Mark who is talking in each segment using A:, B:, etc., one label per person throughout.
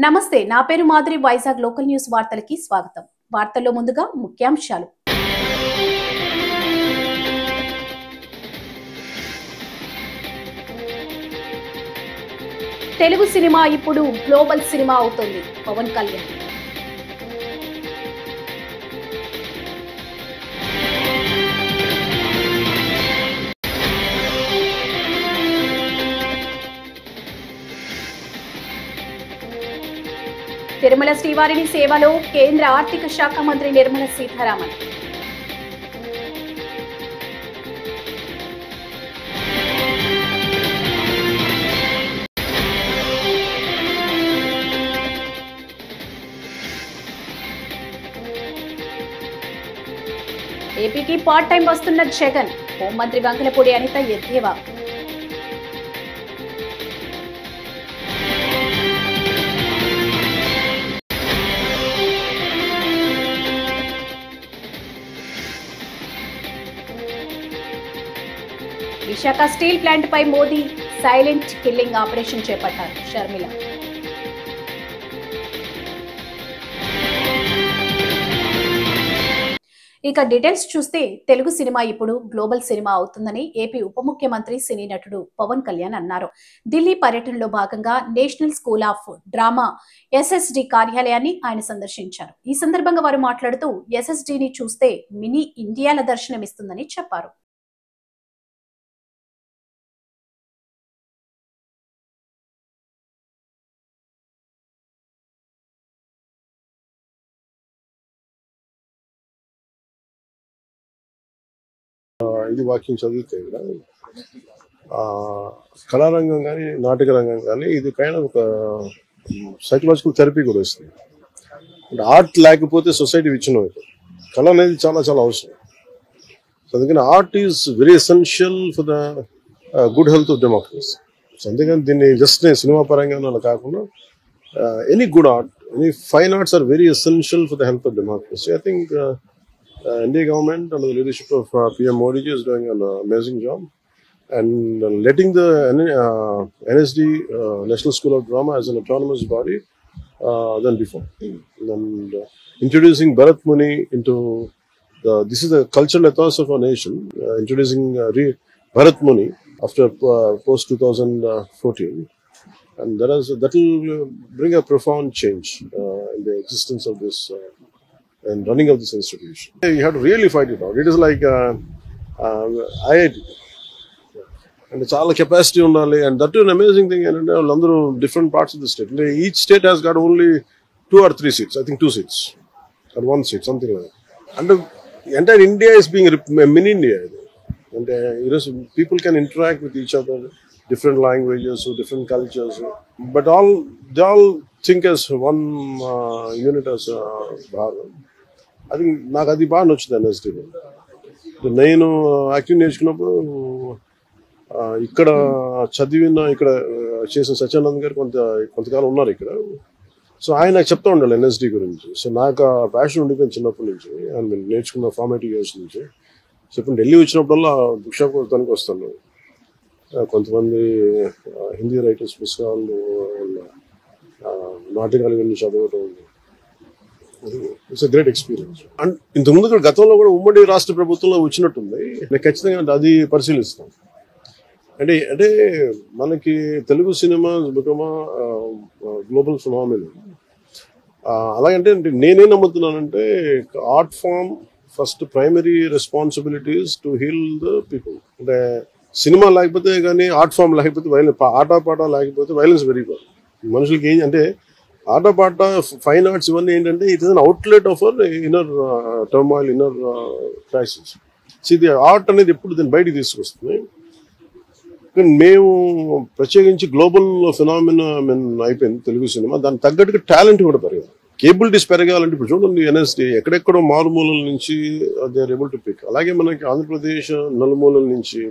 A: నమస్తే, నా పేరు మాధురి. వైజాగ్ లోకల్ న్యూస్ వార్తలకి స్వాగతం. వార్తల్లో ముందుగా ముఖ్యాంశాలు. తెలుగు సినిమా ఇప్పుడు గ్లోబల్ సినిమా అవుతుంది. పవన్ కళ్యాణ్. తిరుమల శ్రీవారిని సేవలో కేంద్ర ఆర్థిక శాఖ మంత్రి నిర్మలా సీతారామన్. ఏపీకి పార్ట్ టైం వస్తున్న జగన్. హోంమంత్రి వంకలపూడి అనిత ఎద్దేవా. విశాఖ స్టీల్ ప్లాంట్ పై మోదీ సైలెంట్ కిల్లింగ్ ఆపరేషన్ చేపట్టారు. షర్మిల. ఇక డీటెయిల్స్ చూస్తే తెలుగు సినిమా ఇప్పుడు గ్లోబల్ సినిమా అవుతుందని ఏపీ ఉప ముఖ్యమంత్రి సినీ నటుడు పవన్ కళ్యాణ్ అన్నారు. ఢిల్లీ పర్యటనలో భాగంగా national school of drama SSD కార్యాలయాన్ని ఆయన సందర్శించారు. ఈ సందర్భంగా వారు మాట్లాడుతూ ఎస్ఎస్డిని చూస్తే మినీ ఇండియాల దర్శనమిస్తుందని చెప్పారు.
B: ఇది వాక్యం చదివితే కూడా కళారంగం కానీ నాటక రంగం కానీ ఇది కైండ్ ఆఫ్ ఒక సైకలాజికల్ థెరపీ కూడా వస్తుంది. అంటే ఆర్ట్ లేకపోతే సొసైటీ విచ్ఛిన్నం అవుతుంది. కళ అనేది చాలా చాలా అవసరం. సో అందుకని art is very essential for the good health of democracy. So అందుకని దీన్ని జస్ట్ నేను సినిమా పరంగా అలా కాకుండా any good art, any fine arts are very essential for the health of democracy. I think Indian government under the leadership of PM Modi ji is doing an amazing job, and letting the NSD National School of Drama as an autonomous body than before, and introducing Bharat Muni into this is the cultural ethos of our nation. Introducing Bharat Muni after post 2014, and that will bring a profound change in the existence of this. And running of this institution, you have to really fight it out. It is like IIT, and it's all capacity undali, and that is an amazing thing. And all different parts of the state. Each state has got only 2 or 3 seats. I think 2 seats or 1 seat, something like that. And entire India is being mini India, and people can interact with each other, different languages, different cultures, but they all think as one unit as Bharat. I think నాకు అది బాగా నచ్చుతుంది ఎన్ఎస్టీలో. నేను acting నేర్చుకున్నప్పుడు ఇక్కడ చదివిన ఇక్కడ చేసిన సత్యానంద్ గారు కొంతకాలం ఉన్నారు ఇక్కడ. సో ఆయన నాకు చెప్తా ఉండాలి ఎన్ఎస్డి గురించి. సో నాకు ఆ ప్యాషన్ ఉండిపోయింది చిన్నప్పటి నుంచి, నేను నేర్చుకున్న ఫార్మేటివ్ ఇయర్స్ నుంచి. సో ఇప్పుడు ఢిల్లీ వచ్చినప్పుడల్లా బుక్ షాప్ కొడతానికి వస్తాను. కొంతమంది హిందీ రైటర్స్ పుస్తకాలు, నాటకాలు ఇవన్నీ చదవటం. It's great experience. అండ్ ఇంతకుముందు కూడా గతంలో కూడా ఉమ్మడి రాష్ట్ర ప్రభుత్వంలో వచ్చినట్టుంది. నేను ఖచ్చితంగా అది పరిశీలిస్తాను. అంటే మనకి Telugu cinema become global phenomenon. అలాగంటే నేనేం నమ్ముతున్నానంటే art form first primary responsibilities to heal the people. అంటే సినిమా లేకపోతే కానీ, ఆర్ట్ ఫామ్ లేకపోతే వైలెన్స్, ఆటపాట లేకపోతే వైలెన్స్ పెరిగిపోతుంది. మనుషులకి ఏం అంటే ఆటపాట, ఫైన్ ఆర్ట్స్ ఇవన్నీ ఏంటంటే it is an outlet of our inner turmoil, inner crisis. ఇది ఆర్ట్ అనేది ఎప్పుడు దీన్ని బయటికి తీసుకొస్తుంది. మేము ప్రత్యేకించి గ్లోబల్ ఫినామినన్ అయిపోయింది తెలుగు సినిమా. దానికి తగ్గట్టుగా టాలెంట్ కూడా పెరగాలి, కేబిలిటీస్ పెరగాలంటే. ఇప్పుడు చూడండి ఎన్ఎస్టీ ఎక్కడెక్కడో మారుమూలల నుంచి they are able to pick. అలాగే మనకి ఆంధ్రప్రదేశ్ నలుమూలల నుంచి,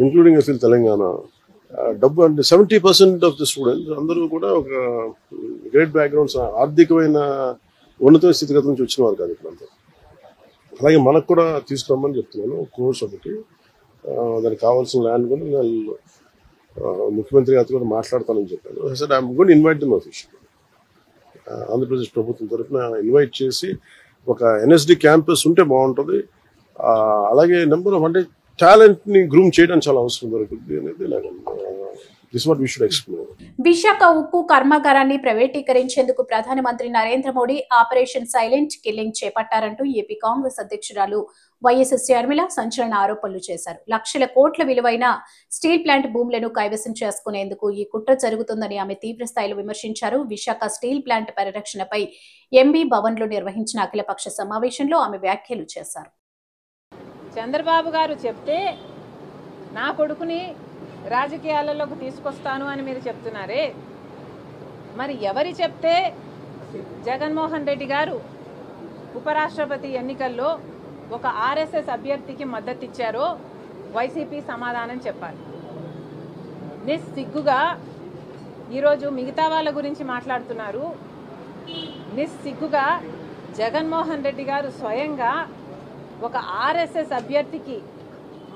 B: ఇంక్లూడింగ్ ఐ ఫీల్ తెలంగాణ, డబ్బు అంటే 70% ఆఫ్ ది స్టూడెంట్స్ అందరూ కూడా ఒక గ్రేట్ బ్యాక్గ్రౌండ్స్, ఆర్థికమైన ఉన్నత స్థితిగతి నుంచి వచ్చిన వారు కాదు ఇప్పుడంతా. అలాగే మనకు కూడా తీసుకురమ్మని చెప్తున్నాను కోర్స్ ఒకటి. దానికి కావాల్సిన ల్యాండ్ కూడా నేను ముఖ్యమంత్రి గారితో కూడా మాట్లాడతానని చెప్పాను. I said I'm going to invite them officially. Andhra Pradesh ప్రభుత్వం తరఫున ఇన్వైట్ చేసి ఒక ఎన్ఎస్డి క్యాంపస్ ఉంటే బాగుంటుంది. అలాగే నెంబర్ ఆఫ్ అంటే టాలెంట్ ని గ్రూమ్ చేయడం చాలా అవసరం దొరుకుతుంది అనేది this what we should explore.
A: Visakha ఉక్కు కర్మాగారాన్ని ప్రైవేటీకరించేందుకు ప్రధానమంత్రి Narendra Modi operation silent killing చేపట్టారంటూ ఏపీ కాంగ్రెస్ అధ్యక్షురాలు వైఎస్ షర్మిల సంచలన ఆరోపణలు చేశారు. లక్షల కోట్ల విలువైన స్టీల్ ప్లాంట్ భూములను కైవసం చేసుకునేందుకు ఈ కుట్ర జరుగుతుందని ఆమె తీవ్ర స్థాయిలో విమర్శించారు. విశాఖ స్టీల్ ప్లాంట్ పరిరక్షణపై ఎంబీ భవన్ లో నిర్వహించిన అఖిలపక్ష సమావేశంలో ఆమె వ్యాఖ్యలు చేశారు.
C: చంద్రబాబు గారు చెప్తే నా కొడుకుని రాజకీయాలలోకి తీసుకొస్తాను అని మీరు చెప్తున్నారే, మరి ఎవరి చెప్తే జగన్మోహన్ రెడ్డి గారు ఉపరాష్ట్రపతి ఎన్నికల్లో ఒక ఆర్ఎస్ఎస్ అభ్యర్థికి మద్దతు ఇచ్చారో వైసీపీ సమాధానం చెప్పాలి. నిస్సిగ్గుగా ఈరోజు మిగతా వాళ్ళ గురించి మాట్లాడుతున్నారు. నిస్సిగ్గుగా జగన్మోహన్ రెడ్డి గారు స్వయంగా ఒక ఆర్ఎస్ఎస్ అభ్యర్థికి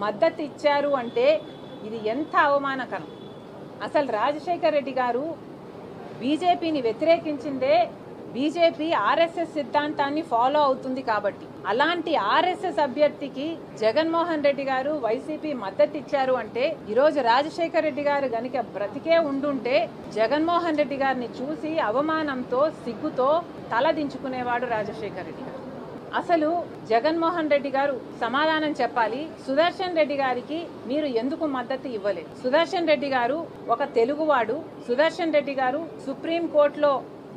C: మద్దతు ఇచ్చారు అంటే ఇది ఎంత అవమానకరం. అసలు రాజశేఖర్ రెడ్డి గారు బీజేపీని వ్యతిరేకించిందే బీజేపీ ఆర్ఎస్ఎస్ సిద్ధాంతాన్ని ఫాలో అవుతుంది కాబట్టి, అలాంటి ఆర్ఎస్ఎస్ అభ్యర్థికి జగన్మోహన్ రెడ్డి గారు వైసీపీ మద్దతు ఇచ్చారు అంటే ఈరోజు రాజశేఖర్ రెడ్డి గారు గనుక బ్రతికే ఉండుంటే జగన్మోహన్ రెడ్డి గారిని చూసి అవమానంతో సిగ్గుతో తల దించుకునేవాడు రాజశేఖర్ రెడ్డి గారు. అసలు జగన్మోహన్ రెడ్డి గారు సమాధానం చెప్పాలి. సుదర్శన్ రెడ్డి గారికి మీరు ఎందుకు మద్దతు ఇవ్వలేదు? సుదర్శన్ రెడ్డి గారు ఒక తెలుగువాడు. సుదర్శన్ రెడ్డి గారు సుప్రీం కోర్టులో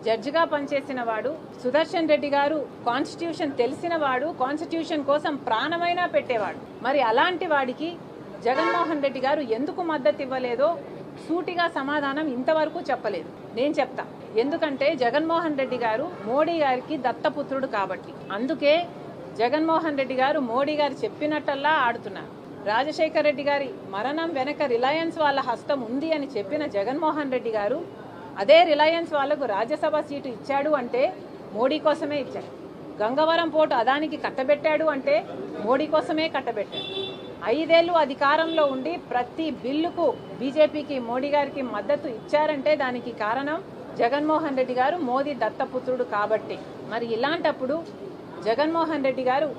C: జడ్జిగా పనిచేసిన వాడు. సుదర్శన్ రెడ్డి గారు కాన్స్టిట్యూషన్ తెలిసిన వాడు, కాన్స్టిట్యూషన్ కోసం ప్రాణమైనా పెట్టేవాడు. మరి అలాంటి వాడికి జగన్మోహన్ రెడ్డి గారు ఎందుకు మద్దతు ఇవ్వలేదో సూటిగా సమాధానం ఇంతవరకు చెప్పలేదు. నేను చెప్తా, ఎందుకంటే జగన్మోహన్ రెడ్డి గారు మోడీ గారికి దత్తపుత్రుడు కాబట్టి. అందుకే జగన్మోహన్ రెడ్డి గారు మోడీ గారు చెప్పినట్టల్లా ఆడుతున్నారు. రాజశేఖర్ రెడ్డి గారి మరణం వెనక రిలయన్స్ వాళ్ళ హస్తం ఉంది అని చెప్పిన జగన్మోహన్ రెడ్డి గారు అదే రిలయన్స్ వాళ్లకు రాజ్యసభ సీటు ఇచ్చాడు అంటే మోడీ కోసమే ఇచ్చాడు. గంగవరం పోర్టు అదానికి కట్టబెట్టాడు అంటే మోడీ కోసమే కట్టబెట్టాడు. 5 ఏళ్లు అధికారంలో ఉండి ప్రతి బిల్లుకు బీజేపీకి మోడీ గారికి మద్దతు ఇచ్చారంటే దానికి కారణం జగన్మోహన్ రెడ్డి గారు మోదీ దత్తపుత్రుడు కాబట్టి. మరి ఇలాంటప్పుడు జగన్మోహన్ రెడ్డి గారు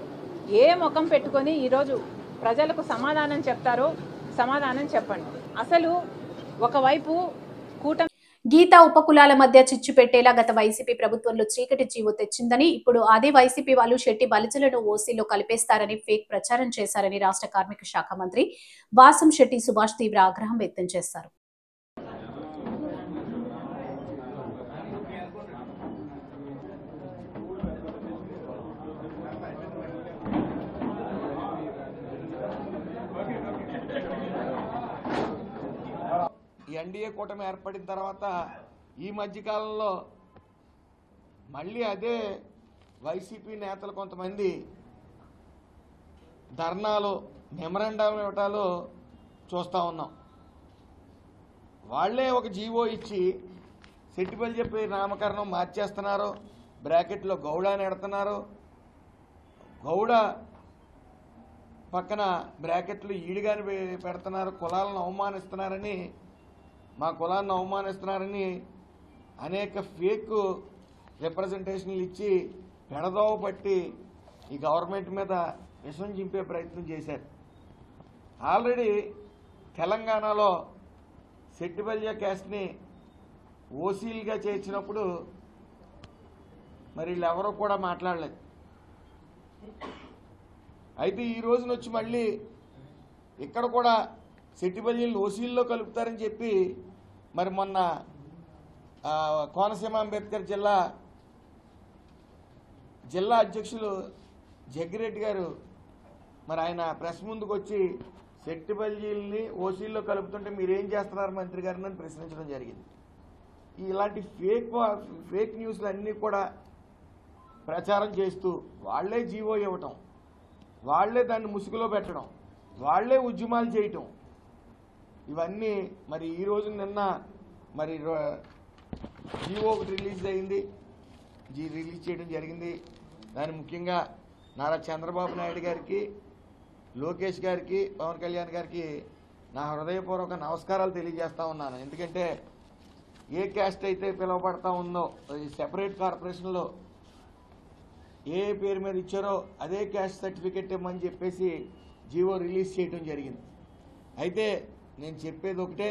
C: ఏ ముఖం పెట్టుకొని ఈరోజు ప్రజలకు సమాధానం చెప్తారో సమాధానం చెప్పండి. అసలు ఒకవైపు కూటమి
A: గీతా ఉపకులాల మధ్య చిచ్చు పెట్టేలా గత వైసీపీ ప్రభుత్వంలో చీకటి జీవో తెచ్చిందని, ఇప్పుడు అదే వైసీపీ వాళ్ళు శెట్టి బలిజలను ఓసీలో కలిపేస్తారని ఫేక్ ప్రచారం చేశారని రాష్ట్ర కార్మిక శాఖ మంత్రి వాసం శెట్టి సుభాష్ తీవ్ర ఆగ్రహం వ్యక్తం చేశారు.
D: ఎన్డీఏ కూటమి ఏర్పడిన తర్వాత ఈ మధ్యకాలంలో మళ్ళీ అదే వైసీపీ నేతలు కొంతమంది ధర్నాలు మెమరాండం ఇవ్వటాలు చూస్తూ ఉన్నాం. వాళ్లే ఒక జీవో ఇచ్చి సెట్టిపల్లి చెప్పి నామకరణం మార్చేస్తున్నారు, బ్రాకెట్లో గౌడ అని ఎడుతున్నారు. గౌడ పక్కన బ్రాకెట్లు ఈడిగాని పెడుతున్నారు. కులాలను అవమానిస్తున్నారని, మా కులాన్ని అవమానిస్తున్నారని అనేక ఫేక్ రిప్రజెంటేషన్లు ఇచ్చి పెడదోవ పట్టి ఈ గవర్నమెంట్ మీద విషం చింపే ప్రయత్నం చేశారు. ఆల్రెడీ తెలంగాణలో సెట్టిబల్య క్యాస్ట్ని ఓసీలుగా చేర్చినప్పుడు మరి వీళ్ళెవరూ కూడా మాట్లాడలేదు. అయితే ఈ రోజున వచ్చి మళ్ళీ ఇక్కడ కూడా సెట్టిబల్యలు ఓసీల్లో కలుపుతారని చెప్పి మరి మొన్న కోనసీమ అంబేద్కర్ జిల్లా అధ్యక్షులు జగ్గిరెడ్డి గారు మరి ఆయన ప్రెస్ ముందుకు వచ్చి సెట్టిబల్యల్ని ఓసీల్లో కలుపుతుంటే మీరేం చేస్తున్నారు మంత్రి గారిని అని ప్రశ్నించడం జరిగింది. ఇలాంటి ఫేక్ న్యూస్లు అన్నీ కూడా ప్రచారం చేస్తూ వాళ్లే జీవో ఇవ్వటం, వాళ్లే దాన్ని ముసుగులో పెట్టడం, వాళ్లే ఉద్యమాలు చేయటం, ఇవన్నీ మరి ఈ రోజు నిన్న మరి జీవో ఒకటి రిలీజ్ చేయడం జరిగింది. దాని ముఖ్యంగా నారా చంద్రబాబు నాయుడు గారికి, లోకేష్ గారికి, పవన్ కళ్యాణ్ గారికి నా హృదయపూర్వక నమస్కారాలు తెలియజేస్తా ఉన్నాను. ఎందుకంటే ఏ క్యాస్ట్ అయితే పిలువబడతా ఉందో సెపరేట్ కార్పొరేషన్లో ఏ పేరు మీద ఇచ్చారో అదే క్యాస్ట్ సర్టిఫికెట్ ఇవ్వమని చెప్పేసి జీవో రిలీజ్ చేయడం జరిగింది. అయితే నేను చెప్పేది ఒకటే,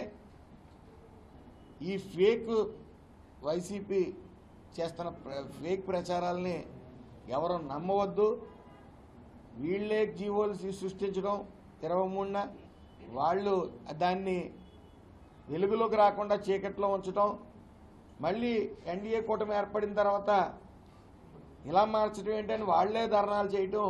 D: ఈ ఫేక్ వైసీపీ చేస్తున్న ఫేక్ ప్రచారాలని ఎవరు నమ్మవద్దు. వీళ్ళే జీవోలు సృష్టించడం 23న వాళ్ళు దాన్ని వెలుగులోకి రాకుండా చీకట్లో ఉంచడం, మళ్ళీ ఎన్డీఏ కూటమి ఏర్పడిన తర్వాత ఇలా మార్చడం ఏంటని వాళ్లే ధర్నాలు చేయటం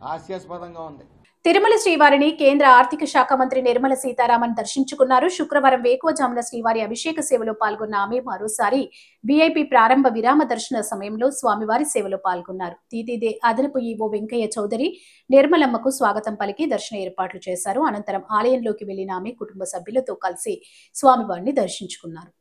D: హాస్యాస్పదంగా ఉంది.
A: తిరుమల శ్రీవారిని కేంద్ర ఆర్థిక శాఖ మంత్రి నిర్మల సీతారామన్ దర్శించుకున్నారు. శుక్రవారం వేకువజామున శ్రీవారి అభిషేక సేవలో పాల్గొన్న ఆమె మరోసారి వీఐపీ ప్రారంభ విరామ దర్శన సమయంలో స్వామివారి సేవలో పాల్గొన్నారు. టీటీడీ అదనపు ఈవో వెంకయ్య చౌదరి నిర్మలమ్మకు స్వాగతం పలికి దర్శన ఏర్పాట్లు చేశారు. అనంతరం ఆలయంలోకి వెళ్లిన ఆమె కుటుంబ సభ్యులతో కలిసి స్వామివారిని దర్శించుకున్నారు.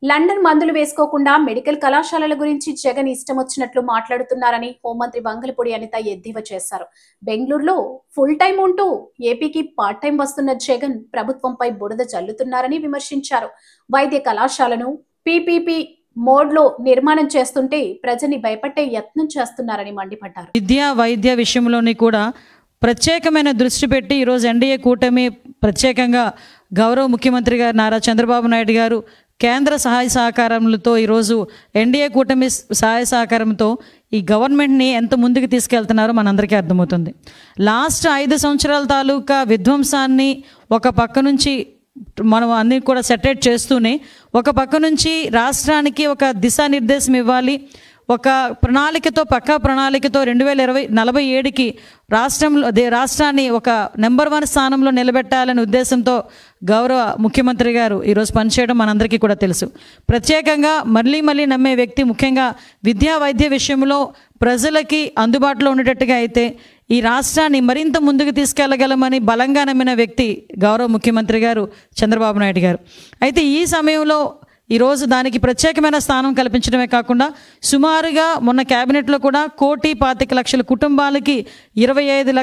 A: లండన్ మందులు వేసుకోకుండా మెడికల్ కళాశాలల గురించి జగన్ ఇష్టం వచ్చినట్లు మాట్లాడుతున్నారని హోంమంత్రి వంగలపూడి అనిత ఎద్దేవా చేశారు. బెంగళూరులో ఫుల్ టైం ఉంటూ ఏపీకి పార్ట్ టైం వస్తున్న జగన్ ప్రభుత్వంపై బురద జల్లుతున్నారని విమర్శించారు. వైద్య కళాశాలను పీపీపీ మోడ్ లో నిర్మాణం చేస్తుంటే ప్రజల్ని భయపట్టే యత్నం చేస్తున్నారని మండిపడ్డారు.
E: విద్యా వైద్య విషయంలోని కూడా ప్రత్యేకమైన దృష్టి పెట్టి ఈరోజు ఎన్డీఏ కూటమి ప్రత్యేకంగా గౌరవ ముఖ్యమంత్రి గారు నారా చంద్రబాబు నాయుడు గారు కేంద్ర సహాయ సహకారములతో ఈరోజు ఎన్డీఏ కూటమి సహాయ సహకారంతో ఈ గవర్నమెంట్ని ఎంత ముందుకు తీసుకెళ్తున్నారో మనందరికీ అర్థమవుతుంది. లాస్ట్ 5 సంవత్సరాల తాలూకా విధ్వంసాన్ని ఒక పక్క నుంచి మనం అన్ని కూడా సెటరేట్ చేస్తూనే ఒక పక్క నుంచి రాష్ట్రానికి ఒక దిశానిర్దేశం ఇవ్వాలి, ఒక ప్రణాళికతో పక్కా ప్రణాళికతో 2047కి రాష్ట్రాన్ని ఒక నెంబర్ 1 స్థానంలో నిలబెట్టాలనే ఉద్దేశంతో గౌరవ ముఖ్యమంత్రి గారు ఈరోజు పనిచేయడం మనందరికీ కూడా తెలుసు. ప్రత్యేకంగా మళ్ళీ నమ్మే వ్యక్తి ముఖ్యంగా విద్యా వైద్య విషయంలో ప్రజలకి అందుబాటులో ఉండేటట్టుగా అయితే ఈ రాష్ట్రాన్ని మరింత ముందుకు తీసుకెళ్లగలమని బలంగా నమ్మిన వ్యక్తి గౌరవ ముఖ్యమంత్రి గారు చంద్రబాబు నాయుడు గారు. అయితే ఈ సమయంలో ఈరోజు దానికి ప్రత్యేకమైన స్థానం కల్పించడమే కాకుండా సుమారుగా మొన్న క్యాబినెట్లో కూడా 1,25,00,000 కుటుంబాలకి 25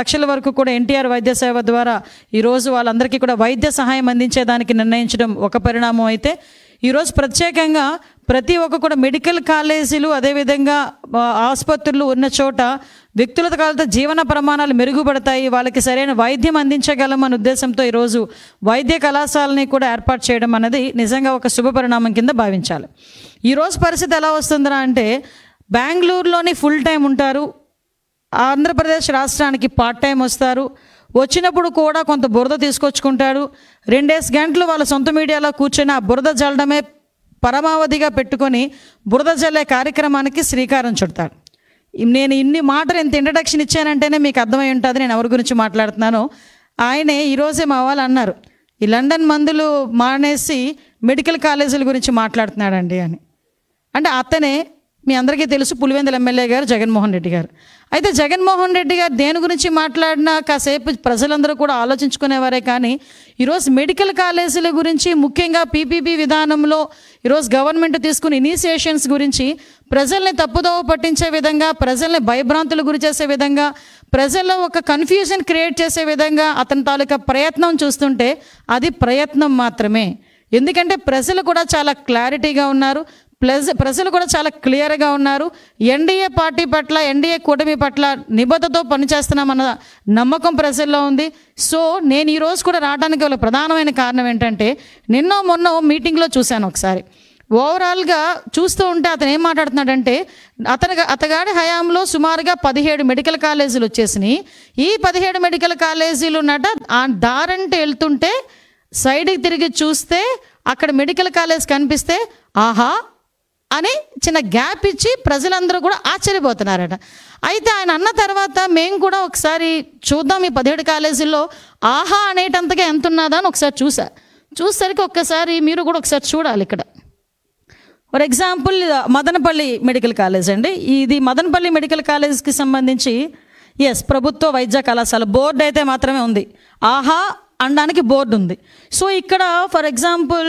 E: లక్షల వరకు కూడా ఎన్టీఆర్ వైద్య సేవ ద్వారా ఈరోజు వాళ్ళందరికీ కూడా వైద్య సహాయం అందించేదానికి నిర్ణయించడం ఒక పరిణామం అయితే, ఈరోజు ప్రత్యేకంగా ప్రతి ఒక్క కూడా మెడికల్ కాలేజీలు అదేవిధంగా ఆసుపత్రులు ఉన్న చోట వ్యక్తులతో కాలతో జీవన ప్రమాణాలు మెరుగుపడతాయి, వాళ్ళకి సరైన వైద్యం అందించగలం అనే ఉద్దేశంతో ఈరోజు వైద్య కళాశాలని కూడా ఏర్పాటు చేయడం అనేది నిజంగా ఒక శుభ పరిణామం కింద భావించాలి. ఈరోజు పరిస్థితి ఎలా వస్తుందా అంటే, బెంగళూరులోని ఫుల్ టైం ఉంటారు, ఆంధ్రప్రదేశ్ రాష్ట్రానికి పార్ట్ టైం వస్తారు, వచ్చినప్పుడు కూడా కొంత బురద తీసుకొచ్చుకుంటాడు, 2 గంటలు వాళ్ళ సొంత మీడియాలో కూర్చొని ఆ బురద జల్లడమే పరమావధిగా పెట్టుకొని బురద జల్లే కార్యక్రమానికి శ్రీకారం చుడతాడు. నేను ఇన్ని మాటలు ఎంత ఇంట్రడక్షన్ ఇచ్చానంటేనే మీకు అర్థమై ఉంటుంది నేను ఎవరి గురించి మాట్లాడుతున్నానో. ఆయనే ఈరోజే మా వాళ్ళు అన్నారు, ఈ లండన్ మందులు మానేసి మెడికల్ కాలేజీల గురించి మాట్లాడుతున్నాడండి అని. అంటే అతనే మీ అందరికీ తెలుసు పులివెందుల ఎమ్మెల్యే గారు జగన్మోహన్ రెడ్డి గారు. అయితే జగన్మోహన్ రెడ్డి గారు దేని గురించి మాట్లాడినా కాసేపు ప్రజలందరూ కూడా ఆలోచించుకునేవారే, కానీ ఈరోజు మెడికల్ కాలేజీల గురించి ముఖ్యంగా పీపీపీ విధానంలో ఈరోజు గవర్నమెంట్ తీసుకున్న ఇనిషియేషన్స్ గురించి ప్రజల్ని తప్పుదోవ పట్టించే విధంగా, ప్రజల్ని భయభ్రాంతులు గురి చేసే విధంగా, ప్రజల్లో ఒక కన్ఫ్యూజన్ క్రియేట్ చేసే విధంగా అతని తాలూకా ప్రయత్నం చూస్తుంటే అది ప్రయత్నం మాత్రమే. ఎందుకంటే ప్రజలు కూడా చాలా క్లారిటీగా ఉన్నారు, ప్రజలు కూడా చాలా క్లియర్గా ఉన్నారు. ఎన్డీఏ పార్టీ పట్ల, ఎన్డీఏ కూటమి పట్ల నిబద్ధతతో పనిచేస్తున్నామన్న నమ్మకం ప్రజల్లో ఉంది. సో నేను ఈరోజు కూడా రావడానికి గల ప్రధానమైన కారణం ఏంటంటే, మొన్న మీటింగ్లో చూశాను ఒకసారి. ఓవరాల్గా చూస్తూ ఉంటే అతను ఏం మాట్లాడుతున్నాడంటే, అతగాడి హయాంలో సుమారుగా 17 మెడికల్ కాలేజీలు వచ్చేసినాయి. ఈ 17 మెడికల్ కాలేజీలు ఉన్నట ఆ దారంటే వెళ్తుంటే సైడ్కి తిరిగి చూస్తే అక్కడ మెడికల్ కాలేజ్ కనిపిస్తే ఆహా అని చిన్న గ్యాప్ ఇచ్చి ప్రజలందరూ కూడా ఆశ్చర్యపోతున్నారట. అయితే ఆయన అన్న తర్వాత మేము కూడా ఒకసారి చూద్దాం ఈ 17 కాలేజీల్లో ఆహా అనేటంతగా ఎంత ఉన్నదా అని ఒకసారి చూసేసరికి ఒక్కసారి మీరు కూడా ఒకసారి చూడాలి. ఇక్కడ for example Madanapalle medical college అండి. ఇది మదనపల్లి మెడికల్ కాలేజ్కి సంబంధించి ప్రభుత్వ వైద్య కళాశాల బోర్డు అయితే మాత్రమే ఉంది, ఆహా అనడానికి బోర్డు ఉంది. సో ఇక్కడ ఫర్ ఎగ్జాంపుల్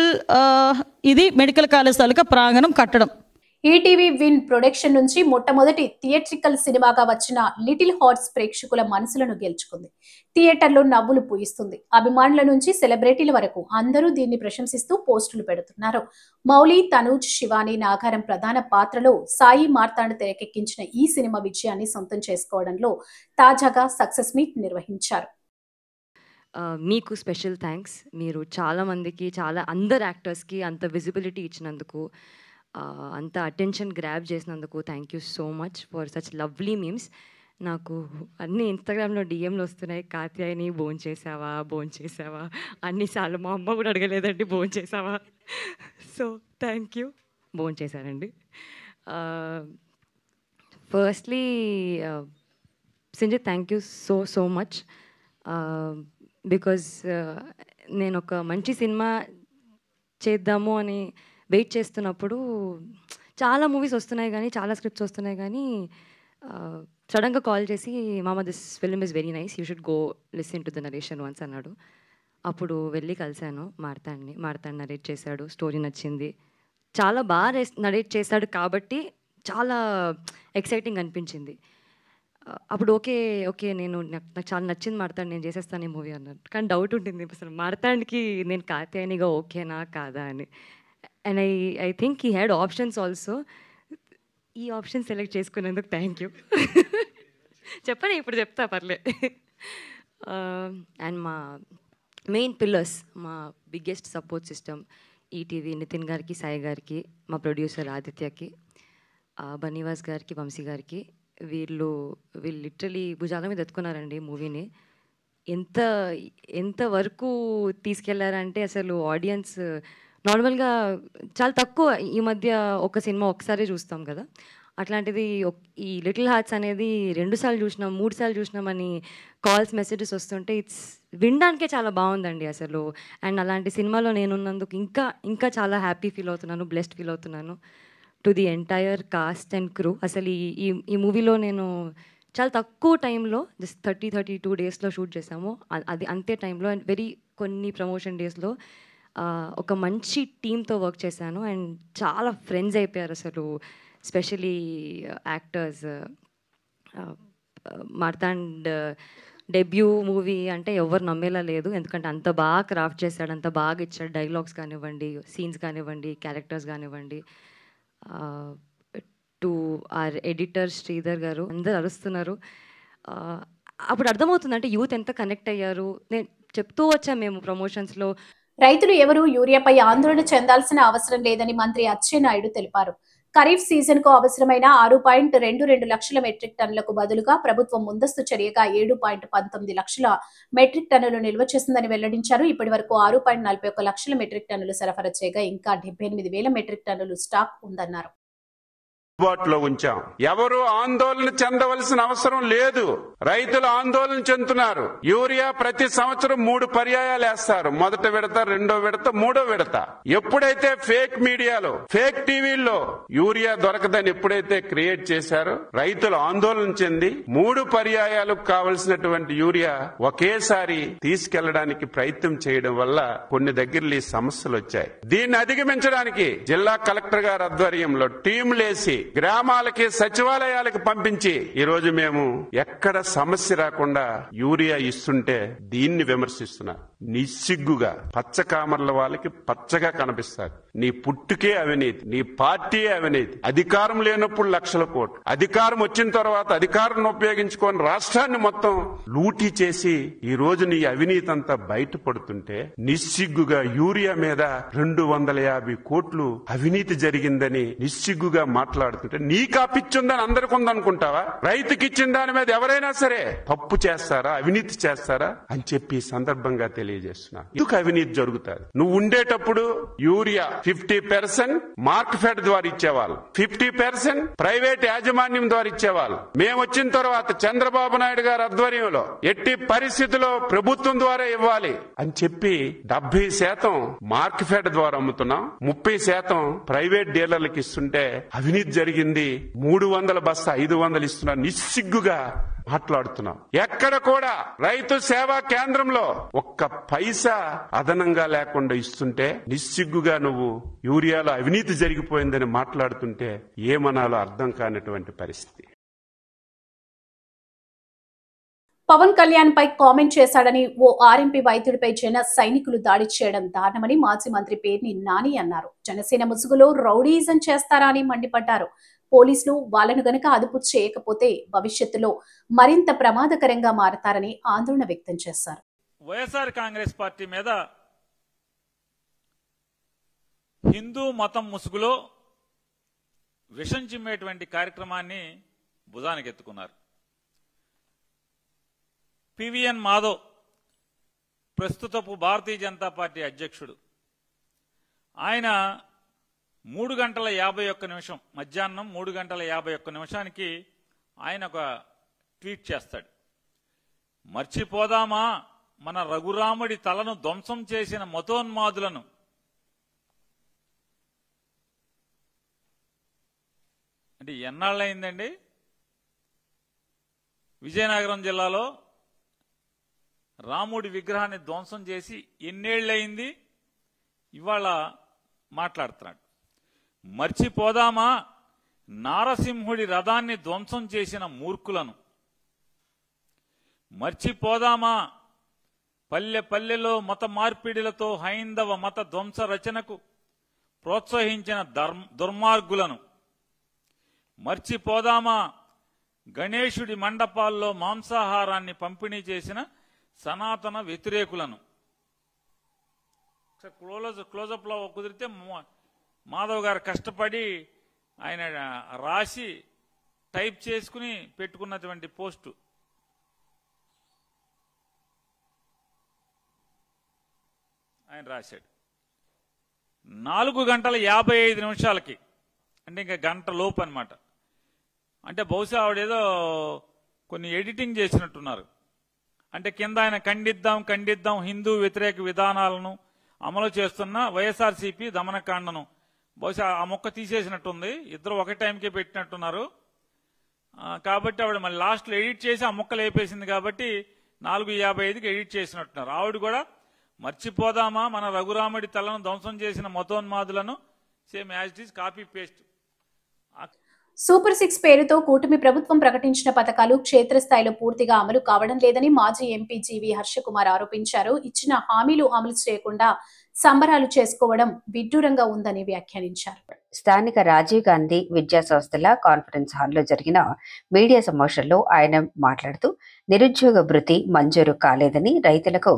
E: ఇది మెడికల్ కాలేజ్ తాలూకా ప్రాంగణం కట్టడం.
A: ఈటీవీ విన్ ప్రొడక్షన్ నుంచి మొట్టమొదటి థియేట్రికల్ సినిమాగా వచ్చిన లిటిల్ హార్ట్స్ ప్రేక్షకుల మనసులను గెలుచుకుంది. థియేటర్లో నవ్వులు పూయిస్తుంది. అభిమానుల నుంచి సెలబ్రిటీల వరకు అందరూ దీన్ని ప్రశంసిస్తూ పోస్టులు పెడుతున్నారు. మౌలి, తనూజ్, శివాని, నాగారం ప్రధాన పాత్రలో సాయి మార్తాండ్ తెరకెక్కించిన ఈ సినిమా విజయాన్ని సొంతం చేసుకోవడంలో తాజాగా సక్సెస్ మీట్ నిర్వహించారు.
F: మీకు స్పెషల్ థ్యాంక్స్. మీరు చాలామందికి, అందరు యాక్టర్స్కి అంత విజిబిలిటీ ఇచ్చినందుకు, అంత అటెన్షన్ గ్రాబ్ చేసినందుకు thank you so much for such lovely memes. నాకు అన్ని ఇన్స్టాగ్రామ్లో డిఎంలు వస్తున్నాయి, కాత్యాయని భోంచేసావా అన్నిసార్లు. మా అమ్మ కూడా అడగలేదండి భోంచేసావా. సో థ్యాంక్ యూ, భోంచేశానండి. Firstly Sinjith, thank you so much. Because నేను ఒక మంచి సినిమా చేద్దాము అని వెయిట్ చేస్తున్నప్పుడు చాలా మూవీస్ వస్తున్నాయి కానీ, చాలా స్క్రిప్ట్స్ వస్తున్నాయి కానీ, సడన్గా కాల్ చేసి మామ this film is very nice, you should go listen to the narration once అన్నాడు. అప్పుడు వెళ్ళి కలిశాను మార్తాండ్ నరేట్ చేశాడు, స్టోరీ నచ్చింది, చాలా బాగా నరేట్ చేశాడు కాబట్టి చాలా ఎక్సైటింగ్ అనిపించింది. అప్పుడు ఓకే నాకు చాలా నచ్చింది మార్తాండ్, నేను చేసేస్తాను ఈ మూవీ అన్నాడు. కానీ డౌట్ ఉంటుంది అసలు మార్తాండ్కి నేను కాత్యాయనిగా ఓకేనా కాదా అని. And I think he had options also. ఈ ఆప్షన్ సెలెక్ట్ చేసుకునేందుకు థ్యాంక్ యూ. చెప్పండి, ఇప్పుడు చెప్తా పర్లే. అండ్ మా మెయిన్ పిల్లర్స్, మా biggest support system ETV Nitin గారికి, సాయి గారికి, మా ప్రొడ్యూసర్ ఆదిత్యకి, బనీవాస్ గారికి, వంశీ గారికి, వీళ్ళు లిటరలీ భుజాల మీద ఎత్తుకున్నారండి మూవీని. ఎంత వరకు తీసుకెళ్లారంటే అసలు ఆడియన్స్ నార్మల్గా చాలా తక్కువ ఈ మధ్య ఒక సినిమా ఒకసారి చూస్తాం కదా, అట్లాంటిది ఈ లిటిల్ హార్ట్స్ అనేది 2 సార్లు చూసినాం, 3 సార్లు చూసినామని కాల్స్, మెసేజెస్ వస్తుంటే వినడానికే చాలా బాగుందండి అసలు. అండ్ అలాంటి సినిమాలో నేనున్నందుకు ఇంకా చాలా హ్యాపీ ఫీల్ అవుతున్నాను, బ్లెస్డ్ ఫీల్ అవుతున్నాను. To the entire cost and crew. అసలు ఈ మూవీలో నేను చాలా తక్కువ టైంలో జస్ట్ 32 డేస్లో షూట్ చేసాము. అది అంతే టైంలో అండ్ కొన్ని ప్రమోషన్ డేస్లో ఒక మంచి టీంతో వర్క్ చేశాను అండ్ చాలా ఫ్రెండ్స్ అయిపోయారు అసలు, specially actors. Marthand debut movie అంటే ఎవరు నమ్మేలా లేదు, ఎందుకంటే అంత బాగా క్రాఫ్ట్ చేశాడు, అంత బాగా ఇచ్చాడు, డైలాగ్స్ కానివ్వండి, సీన్స్ కానివ్వండి, క్యారెక్టర్స్ కానివ్వండి. టు ఆర్ ఎడిటర్ శ్రీధర్ గారు, అందరు అరుస్తున్నారు. అప్పుడు అర్థమవుతుంది అంటే యూత్ ఎంత కనెక్ట్ అయ్యారు. నేను చెప్తూ వచ్చాను మేము ప్రమోషన్స్లో.
A: రైతులు ఎవరూ యూరియాపై ఆందోళన చెందాల్సిన అవసరం లేదని మంత్రి అచ్చెన్నాయుడు తెలిపారు. ఖరీఫ్ సీజన్ కు అవసరమైన 6.22 లక్షల మెట్రిక్ టన్నులకు బదులుగా ప్రభుత్వం ముందస్తు చర్యగా 7.19 లక్షల మెట్రిక్ టన్నులు నిల్వ చేసిందని వెల్లడించారు. ఇప్పటి వరకు 6.41 లక్షల మెట్రిక్ టన్నులు సరఫరా చేయగా ఇంకా 78,000 మెట్రిక్ టన్నులు స్టాక్ ఉందన్నారు.
G: అందుబాటులో ఉంచాం. ఎవరు ఆందోళన చెందవలసిన అవసరం లేదు. రైతులు ఆందోళన చెందుతున్నారు. యూరియా ప్రతి సంవత్సరం 3 పర్యాయాలు వేస్తారు. మొదట విడత, రెండో విడత, మూడో విడత. ఎప్పుడైతే ఫేక్ మీడియాలో, ఫేక్ టీవీల్లో యూరియా దొరకదని ఎప్పుడైతే క్రియేట్ చేశారో రైతులు ఆందోళన చెంది 3 పర్యాయాలకు కావలసినటువంటి యూరియా ఒకేసారి తీసుకెళ్లడానికి ప్రయత్నం చేయడం వల్ల కొన్ని దగ్గరలో ఈ సమస్యలు వచ్చాయి. దీన్ని అధిగమించడానికి జిల్లా కలెక్టర్ గారి ఆధ్వర్యంలో టీంలేసి గ్రామాలకి, సచివాలయాలకు పంపించి ఈ రోజు మేము ఎక్కడ సమస్య రాకుండా యూరియా ఇస్తుంటే దీన్ని విమర్శిస్తున్నారు. నిస్సిగ్గుగా పచ్చకామర్ల వాళ్ళకి పచ్చగా కనిపిస్తారు. నీ పుట్టుకే అవినీతి, నీ పార్టీ అవినీతి. అధికారం లేనప్పుడు లక్షల కోట్లు, అధికారం వచ్చిన తర్వాత అధికారాన్ని ఉపయోగించుకొని రాష్ట్రాన్ని మొత్తం లూటీ చేసి ఈ రోజు నీ అవినీతి అంతా బయటపడుతుంటే నిస్సిగ్గుగా యూరియా మీద 250 కోట్లు అవినీతి జరిగిందని నిస్సిగ్గుగా మాట్లాడుతుంటే నీకు ఆ పిచ్చుందని అందరికి ఉందనుకుంటావా? రైతుకి ఇచ్చిన దాని మీద ఎవరైనా సరే తప్పు చేస్తారా, అవినీతి చేస్తారా అని చెప్పి సందర్భంగా తెలియజేస్తున్నా. ఎందుకు అవినీతి జరుగుతుంది? నువ్వు ఉండేటప్పుడు యూరియా 50% మార్కెట్ ద్వారా ఇచ్చేవాళ్ళు, 50% ప్రైవేట్ యాజమాన్యం ద్వారా ఇచ్చేవాళ్ళు. మేము వచ్చిన తర్వాత చంద్రబాబు నాయుడు గారి ఆధ్వర్యంలో ఎట్టి పరిస్థితుల్లో ప్రభుత్వం ద్వారా ఇవ్వాలి అని చెప్పి 70% మార్కెట్ ద్వారా అమ్ముతున్నాం, 30% ప్రైవేట్ డీలర్లకు ఇస్తుంటే అవినీతి జరిగింది. 300 బస్తా 500 ఇస్తున్నా నిస్సిగ్గుగా మాట్లాడుతున్నాం. ఎక్కడ కూడా రైతు సేవా కేంద్రంలో ఒక్క పైసా అదనంగా లేకుండా ఇస్తుంటే నిస్సిగ్గుగా నువ్వు యూరియాలో అవినీతి జరిగిపోయిందని మాట్లాడుతుంటే ఏమనాలో అర్థం కానటువంటి పరిస్థితి.
A: పవన్ కళ్యాణ్ పై కామెంట్ చేశాడని ఓ ఆర్ఎంపీ వైద్యుడిపై జన సైనికులు దాడి చేయడం దారుణమని మాజీ మంత్రి పేర్ని నాని అన్నారు. జనసేన ముసుగులో రౌడీజం చేస్తారా అని మండిపడ్డారు. పోలీసులు వాళ్ళను గనక అదుపు చేయకపోతే భవిష్యత్తులో మరింత ప్రమాదకరంగా మారతారని ఆందోళన వ్యక్తం చేశారు.
H: వైఎస్ఆర్ కాంగ్రెస్ పార్టీ మీద హిందూ మతం ముసుగులో విషం చిమ్మేటువంటి కార్యక్రమాన్ని భుజానికి ఎత్తుకున్నారు. పివిఎన్ మాధవ్, ప్రస్తుతపు భారతీయ జనతా పార్టీ అధ్యక్షుడు, ఆయన 3:51 మధ్యాహ్నం 3:51 ఆయన ఒక ట్వీట్ చేస్తాడు. మర్చిపోదామా మన రఘురాముడి తలను ధ్వంసం చేసిన మతోన్మాదులను. అంటే ఎన్నాళ్ళయిందండి విజయనగరం జిల్లాలో రాముడి విగ్రహాన్ని ధ్వంసం చేసి ఎన్నేళ్లయింది? ఇవాళ మాట్లాడుతున్నాడు. మర్చిపోదామా నారసింహుడి రథాన్ని ధ్వంసం చేసిన మూర్ఖులను. మర్చిపోదామా పల్లె పల్లెలో మత మార్పిడిలతో హైందవ మత ధ్వంస రచనకు ప్రోత్సహించిన దుర్మార్గులను. మర్చిపోదామా గణేశుడి మండపాల్లో మాంసాహారాన్ని పంపిణీ చేసిన సనాతన వ్యతిరేకులను. క్లోజప్ లో కుదిరితే మాధవ్ గారు కష్టపడి ఆయన రాసి టైప్ చేసుకుని పెట్టుకున్నటువంటి పోస్టు. ఆయన రాశాడు 4:55 అంటే ఇంకా గంట లోపు అనమాట. అంటే బహుశా ఆవిడేదో కొన్ని ఎడిటింగ్ చేసినట్టున్నారు. అంటే కింద ఆయన ఖండిద్దాం హిందూ వ్యతిరేక విధానాలను అమలు చేస్తున్న వైఎస్ఆర్సీపీ దమనకాండను. బహుశా ఆ మొక్క తీసేసినట్టుంది. ఇద్దరు ఒక టైంకే పెట్టినట్టున్నారు. కాబట్టి ఆవిడ మళ్ళీ లాస్ట్లో ఎడిట్ చేసి ఆ మొక్క లేపేసింది. కాబట్టి 4:55 ఎడిట్ చేసినట్టున్నారు. ఆవిడ కూడా మర్చిపోదామా మన రఘురాముడి తలను ధ్వంసం చేసిన మతోన్మాదులను? Same as it is, copy paste.
A: Super 6 పేరుతో కూటమి ప్రభుత్వం ప్రకటించిన పథకాలు క్షేత్రస్థాయిలో పూర్తిగా అమలు కావడం లేదని మాజీ ఎంపీ జీవి హర్షకుమార్ ఆరోపించారు. ఇచ్చిన హామీలు అమలు చేయకుండా సంబరాలు చేసుకోవడం విడ్డూరంగా ఉందని వ్యాఖ్యానించారు.
I: స్థానిక రాజీవ్ గాంధీ విద్యా సంస్థల కాన్ఫరెన్స్ హాల్లో జరిగిన మీడియా సమావేశంలో ఆయన మాట్లాడుతూ నిరుద్యోగ భృతి మంజూరు కాలేదని, రైతులకు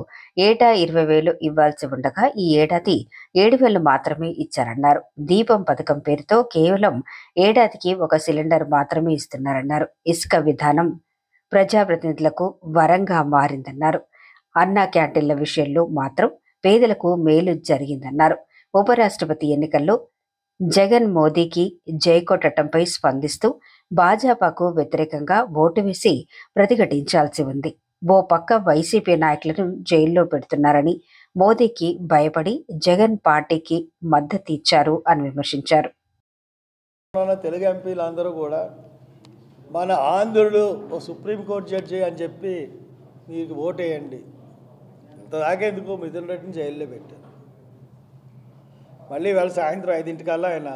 I: ఏటా 20,000 ఇవ్వాల్సి ఉండగా ఈ ఏడాది 7,000 మాత్రమే ఇచ్చారన్నారు. దీపం పథకం పేరుతో కేవలం ఏడాదికి 1 సిలిండర్ మాత్రమే ఇస్తున్నారన్నారు. ఇసుక విధానం ప్రజాప్రతినిధులకు వరంగా మారిందన్నారు. అన్నా క్యాంటీన్ల విషయంలో మాత్రం పేదలకు మేలు జరిగిందన్నారు. ఉపరాష్ట్రపతి ఎన్నికల్లో జగన్ మోదీకి జైకొట్టడంపై స్పందిస్తూ భాజపాకు వ్యతిరేకంగా ఓటు వేసి ప్రతిఘటించాల్సి ఉంది. ఓ పక్క వైసీపీ నాయకులను జైల్లో పెడుతున్నారని, మోదీకి భయపడి జగన్ పార్టీకి మద్దతు ఇచ్చారు అని విమర్శించారు.
J: తెలుగు ఎంపీలందరూ కూడా మన ఆంధ్రుడు ఓ సుప్రీంకోర్టు జడ్జి అని చెప్పి మీకు ఓటేయండి, ఇంతదాకెందుకు మిథున్ రెడ్డిని జైల్లో పెట్టారు. మళ్ళీ వాళ్ళ సాయంత్రం 5 ఆయన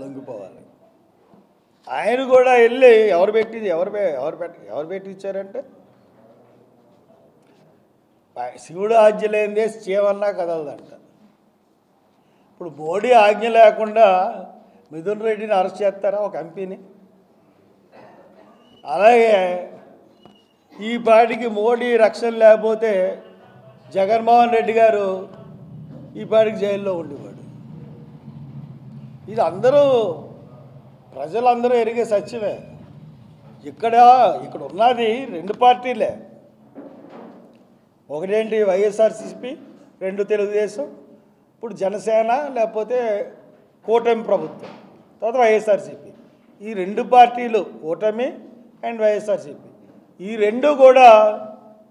J: లొంగిపోవాలి. ఆయన కూడా వెళ్ళి ఎవరు పెట్టి ఇచ్చారంటే శివుడు ఆజ్ఞ లేనిదే చేయమన్నా కదలదంట. ఇప్పుడు మోడీ ఆజ్ఞ లేకుండా మిథున్ రెడ్డిని అరెస్ట్ చేస్తారా ఒక ఎంపీని? అలాగే ఈ పార్టీకి మోడీ రక్షణ లేకపోతే జగన్మోహన్ రెడ్డి గారు ఈ పార్టీకి జైల్లో ఉండేవాడు. ఇది ప్రజలందరూ ఎరిగే సత్యమే. ఇక్కడ ఉన్నది 2 పార్టీలే. ఒకటేంటి వైఎస్ఆర్సీపీ, 2 తెలుగుదేశం, ఇప్పుడు జనసేన లేకపోతే కూటమి ప్రభుత్వం, తర్వాత వైఎస్ఆర్సీపీ. ఈ 2 పార్టీలు కూటమి అండ్ వైఎస్ఆర్సీపీ, ఈ 2 కూడా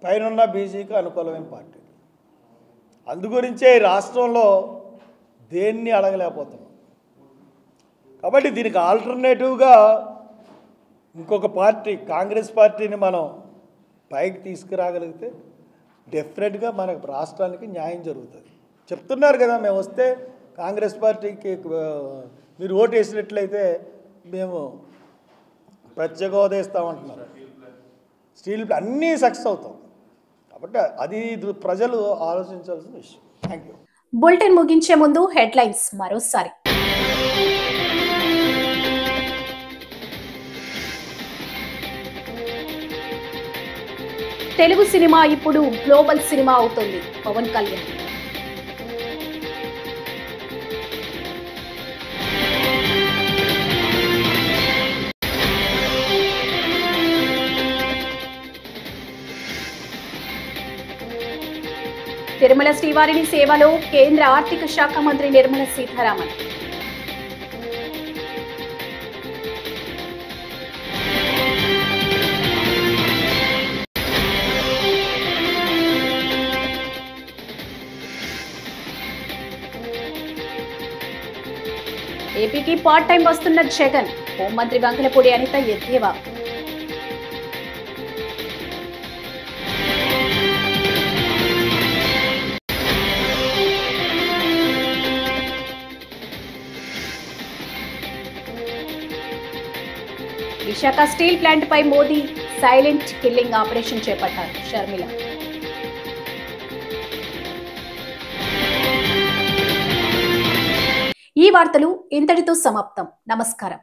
J: పైన బీజేపీకి అనుకూలమైన పార్టీ. అందుగురించే రాష్ట్రంలో దేన్ని అడగలేకపోతున్నాం. కాబట్టి దీనికి ఆల్టర్నేటివ్గా ఇంకొక పార్టీ కాంగ్రెస్ పార్టీని మనం పైకి తీసుకురాగలిగితే డెఫినెట్గా మనకు రాష్ట్రానికి న్యాయం జరుగుతుంది. చెప్తున్నారు కదా, మేము వస్తే కాంగ్రెస్ పార్టీకి మీరు ఓటు వేసినట్లయితే మేము ప్రత్యేక హోదా ఇస్తామంటున్నారు. స్టీల్ అన్నీ సక్సెస్ అవుతాం. కాబట్టి అది ప్రజలు ఆలోచించాల్సిన విషయం. Thank you.
A: బులెటిన్ ముగించే ముందు హెడ్లైన్స్ మరోసారి. తెలుగు సినిమా ఇప్పుడు గ్లోబల్ సినిమా అవుతుంది, పవన్ కళ్యాణ్. తిరుమల శ్రీవారిని సేవలో కేంద్ర ఆర్థిక శాఖ మంత్రి నిర్మలా సీతారామన్. ఏపీకి పార్ట్ టైం వస్తున్న జగన్, హోంమంత్రి వంకలపూడి అనిత ఎద్దేవా. విశాఖ స్టీల్ ప్లాంట్ పై మోదీ సైలెంట్ కిల్లింగ్ ఆపరేషన్ చేపట్టారు, షర్మిల. ఈ వార్తలు ఇంతటితో సమాప్తం. నమస్కారం.